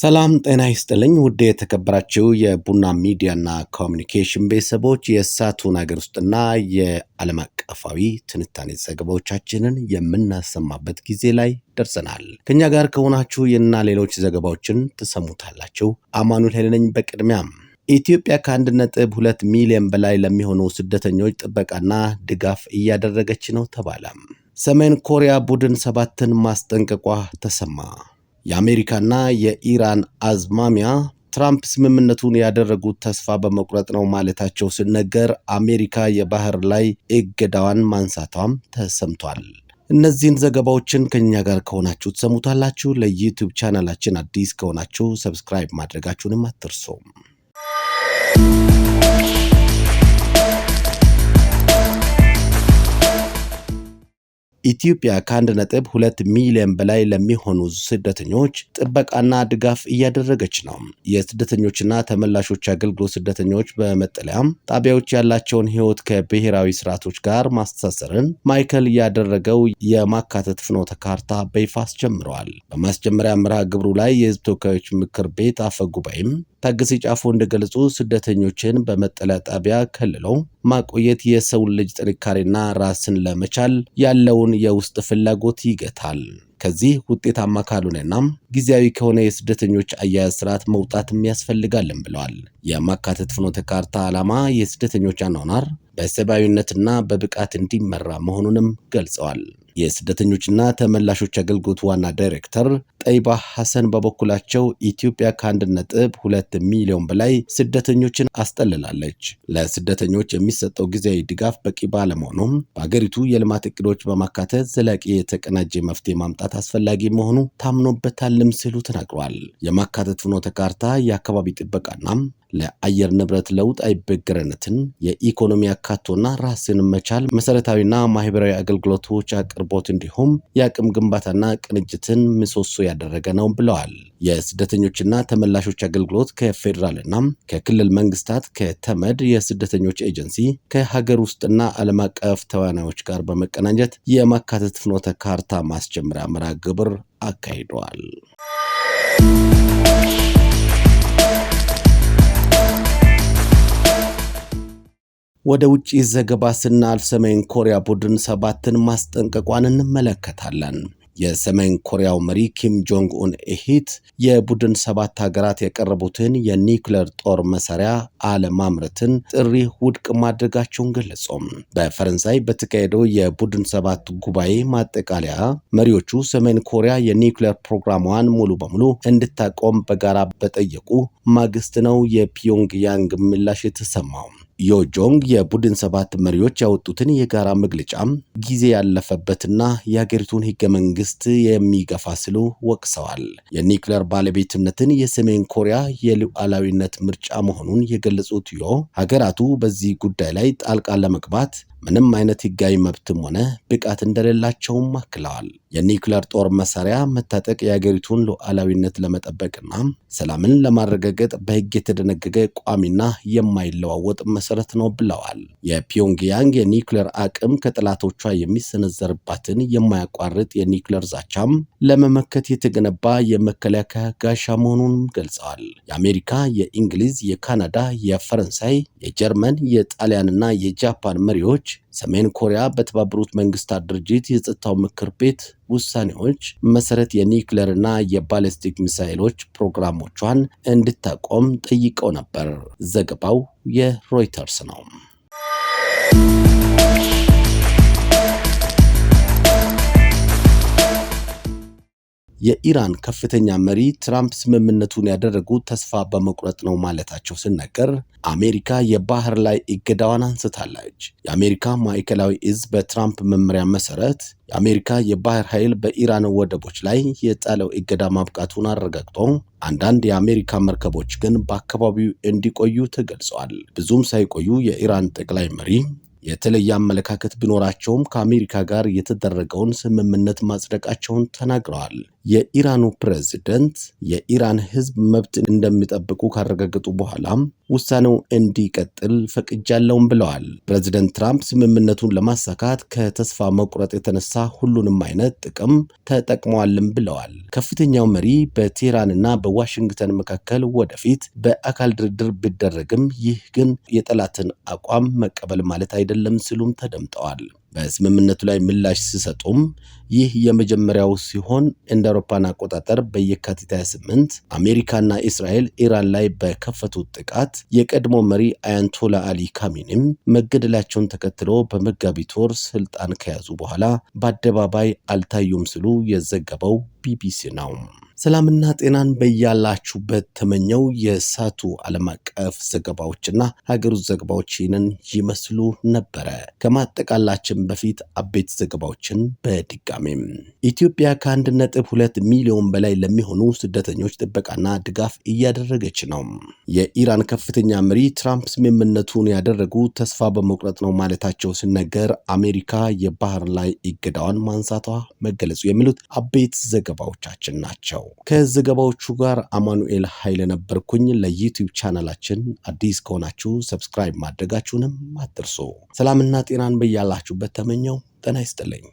ሰላም ጤና ይስጥልኝ ውድ የተከበራችሁ የቡና ሚዲያና ኮሚኒኬሽን ቤተሰቦች የሳቱን ሀገር ውስጥና የዓለም አቀፋዊ ትንታኔ ዘገባዎቻችንን የምናሰማበት ጊዜ ላይ ደርሰናል። ከኛ ጋር ከሆናችሁ የና ሌሎች ዘገባዎችን ትሰሙታላችሁ። አማኑኤል ኃይለ ነኝ። በቅድሚያም ኢትዮጵያ ከ1.2 ሚሊዮን በላይ ለሚሆኑ ስደተኞች ጥበቃና ድጋፍ እያደረገች ነው ተባለ። ሰሜን ኮሪያ ቡድን 7ን ማስጠንቀቋ ተሰማ። የአሜሪካና የኢራን አዝማሚያ ትራምፕ ስምምነቱን ያደረጉት ተስፋ በመቁረጥ ነው ማለታቸው ሲነገር፣ አሜሪካ የባህር ላይ እገዳዋን ማንሳቷም ተሰምቷል። እነዚህን ዘገባዎችን ከኛ ጋር ከሆናችሁ ተሰሙታላችሁ። ለዩቲዩብ ቻናላችን አዲስ ከሆናችሁ ሰብስክራይብ ማድረጋችሁንም አትርሱ። ኢትዮጵያ ከ1.2 ሚሊዮን በላይ ለሚሆኑ ስደተኞች ጥበቃና ድጋፍ እያደረገች ነው። የስደተኞችና ተመላሾች አገልግሎት ስደተኞች በመጠለያም ጣቢያዎች ያላቸውን ሕይወት ከብሔራዊ ስርዓቶች ጋር ማስተሳሰርን ማዕከል ያደረገው የማካተት ፍኖተ ካርታ በይፋ አስጀምረዋል። በማስጀመሪያ መርሃ ግብሩ ላይ የሕዝብ ተወካዮች ምክር ቤት አፈ ጉባኤም ታገሰ ጫፎ እንደገለጹ ስደተኞችን በመጠለያ ጣቢያ ከልለው ማቆየት የሰውን ልጅ ጥንካሬና ራስን ለመቻል ያለውን የውስጥ ፍላጎት ይገታል። ከዚህ ውጤታማ ካልሆነና ጊዜያዊ ከሆነ የስደተኞች አያያዝ ስርዓት መውጣትም ያስፈልጋልም ብለዋል። የማካተት ፍኖተ ካርታ ዓላማ የስደተኞች አኗኗር በሰብአዊነትና በብቃት እንዲመራ መሆኑንም ገልጸዋል። የስደተኞችና ተመላሾች አገልግሎት ዋና ዳይሬክተር ጠይባ ሐሰን በበኩላቸው ኢትዮጵያ ከ1.2 ሚሊዮን በላይ ስደተኞችን አስጠልላለች። ለስደተኞች የሚሰጠው ጊዜያዊ ድጋፍ በቂ ባለመሆኑም በአገሪቱ የልማት እቅዶች በማካተት ዘላቂ የተቀናጀ መፍትሄ ማምጣት አስፈላጊ መሆኑ ታምኖበታልም ሲሉ ተናግረዋል። የማካተት ፍኖተ ካርታ የአካባቢ ጥበቃና ለአየር ንብረት ለውጥ አይበገረነትን፣ የኢኮኖሚ አካቶና ራስን መቻል፣ መሰረታዊና ማህበራዊ አገልግሎቶች አቅርቦት እንዲሁም የአቅም ግንባታና ቅንጅትን ምሰሶ ያደረገ ነው ብለዋል። የስደተኞችና ተመላሾች አገልግሎት ከፌዴራልና ከክልል መንግስታት፣ ከተመድ የስደተኞች ኤጀንሲ፣ ከሀገር ውስጥና ዓለም አቀፍ ተዋናዮች ጋር በመቀናጀት የማካተት ፍኖተ ካርታ ማስጀመሪያ መርሃ ግብር አካሂደዋል። ወደ ውጪ ዘገባ ስናልፍ ሰሜን ኮሪያ ቡድን 7ን ማስጠንቀቋን እንመለከታለን። የሰሜን ኮሪያው መሪ ኪም ጆንግ ኡን እሂት የቡድን 7 ሀገራት ያቀረቡትን የኒውክሌር ጦር መሳሪያ አለማምረትን ጥሪ ውድቅ ማድረጋቸውን ገለጹ። በፈረንሳይ በተካሄደው የቡድን 7 ጉባኤ ማጠቃለያ መሪዎቹ ሰሜን ኮሪያ የኒውክሌር ፕሮግራሟን ሙሉ በሙሉ እንድታቆም በጋራ በጠየቁ ማግስት ነው የፒዮንግያንግ ምላሽ የተሰማው። ዮጆንግ የቡድን 7 መሪዎች ያወጡትን የጋራ መግለጫ ጊዜ ያለፈበትና የሀገሪቱን ሕገ መንግስት የሚገፋ ሲሉ ወቅሰዋል። የኒውክሌር ባለቤትነትን የሰሜን ኮሪያ የሉዓላዊነት ምርጫ መሆኑን የገለጹት ሀገራቱ በዚህ ጉዳይ ላይ ጣልቃ ለመግባት ምንም አይነት ሕጋዊ መብትም ሆነ ብቃት እንደሌላቸውም አክለዋል። የኒውክሌር ጦር መሳሪያ መታጠቅ የሀገሪቱን ሉዓላዊነት ለመጠበቅና ሰላምን ለማረጋገጥ በሕግ የተደነገገ ቋሚና የማይለዋወጥ መሰረት ነው ብለዋል። የፒዮንግያንግ የኒውክሌር አቅም ከጠላቶቿ የሚሰነዘርባትን የማያቋርጥ የኒውክሌር ዛቻም ለመመከት የተገነባ የመከላከያ ጋሻ መሆኑን ገልጸዋል። የአሜሪካ፣ የእንግሊዝ፣ የካናዳ፣ የፈረንሳይ፣ የጀርመን፣ የጣሊያንና የጃፓን መሪዎች ሰሜን ኮሪያ በተባበሩት መንግስታት ድርጅት የጸጥታው ምክር ቤት ውሳኔዎች መሰረት የኒውክሌርና የባሊስቲክ ሚሳኤሎች ፕሮግራሞቿን እንድታቆም ጠይቀው ነበር። ዘገባው የሮይተርስ ነው። የኢራን ከፍተኛ መሪ ትራምፕ ስምምነቱን ያደረጉት ተስፋ በመቁረጥ ነው ማለታቸው ሲነገር፣ አሜሪካ የባህር ላይ እገዳዋን አንስታለች። የአሜሪካ ማዕከላዊ እዝ በትራምፕ መመሪያ መሰረት የአሜሪካ የባህር ኃይል በኢራን ወደቦች ላይ የጣለው እገዳ ማብቃቱን አረጋግጦ አንዳንድ የአሜሪካ መርከቦች ግን በአካባቢው እንዲቆዩ ተገልጸዋል። ብዙም ሳይቆዩ የኢራን ጠቅላይ መሪ የተለየ አመለካከት ቢኖራቸውም ከአሜሪካ ጋር የተደረገውን ስምምነት ማጽደቃቸውን ተናግረዋል። የኢራኑ ፕሬዝደንት የኢራን ሕዝብ መብት እንደሚጠብቁ ካረጋገጡ በኋላም ውሳኔው እንዲቀጥል ፈቅጃለሁም ብለዋል። ፕሬዝደንት ትራምፕ ስምምነቱን ለማሳካት ከተስፋ መቁረጥ የተነሳ ሁሉንም አይነት ጥቅም ተጠቅመዋልም ብለዋል። ከፍተኛው መሪ በቴህራንና በዋሽንግተን መካከል ወደፊት በአካል ድርድር ቢደረግም ይህ ግን የጠላትን አቋም መቀበል ማለት አይደለም ሲሉም ተደምጠዋል። በስምምነቱ ላይ ምላሽ ሲሰጡም ይህ የመጀመሪያው ሲሆን እንደ አውሮፓን አቆጣጠር በየካቲት 28 አሜሪካና እስራኤል ኢራን ላይ በከፈቱት ጥቃት የቀድሞ መሪ አያቶላ አሊ ካሚኒም መገደላቸውን ተከትሎ በመጋቢት ወር ስልጣን ከያዙ በኋላ በአደባባይ አልታዩም ሲሉ የዘገበው ቢቢሲ ነው። ሰላምና ጤናን በያላችሁበት ተመኘው። የሳቱ ዓለም አቀፍ ዘገባዎችና ሀገር ውስጥ ዘገባዎች ይህንን ይመስሉ ነበረ። ከማጠቃላችን በፊት አበይት ዘገባዎችን በድጋሜም ኢትዮጵያ ከ1.2 ሚሊዮን በላይ ለሚሆኑ ስደተኞች ጥበቃና ድጋፍ እያደረገች ነው። የኢራን ከፍተኛ መሪ ትራምፕ ስምምነቱን ያደረጉ ተስፋ በመቁረጥ ነው ማለታቸው ሲነገር፣ አሜሪካ የባህር ላይ እገዳዋን ማንሳቷ መገለጹ የሚሉት አበይት ዘገባዎቻችን ናቸው። ከዘገባዎቹ ጋር አማኑኤል ኃይለ ነበርኩኝ። ለዩቲዩብ ቻናላችን አዲስ ከሆናችሁ ሰብስክራይብ ማድረጋችሁንም አትርሱ። ሰላምና ጤናን በያላችሁበት ተመኘው። ጤና ይስጥልኝ።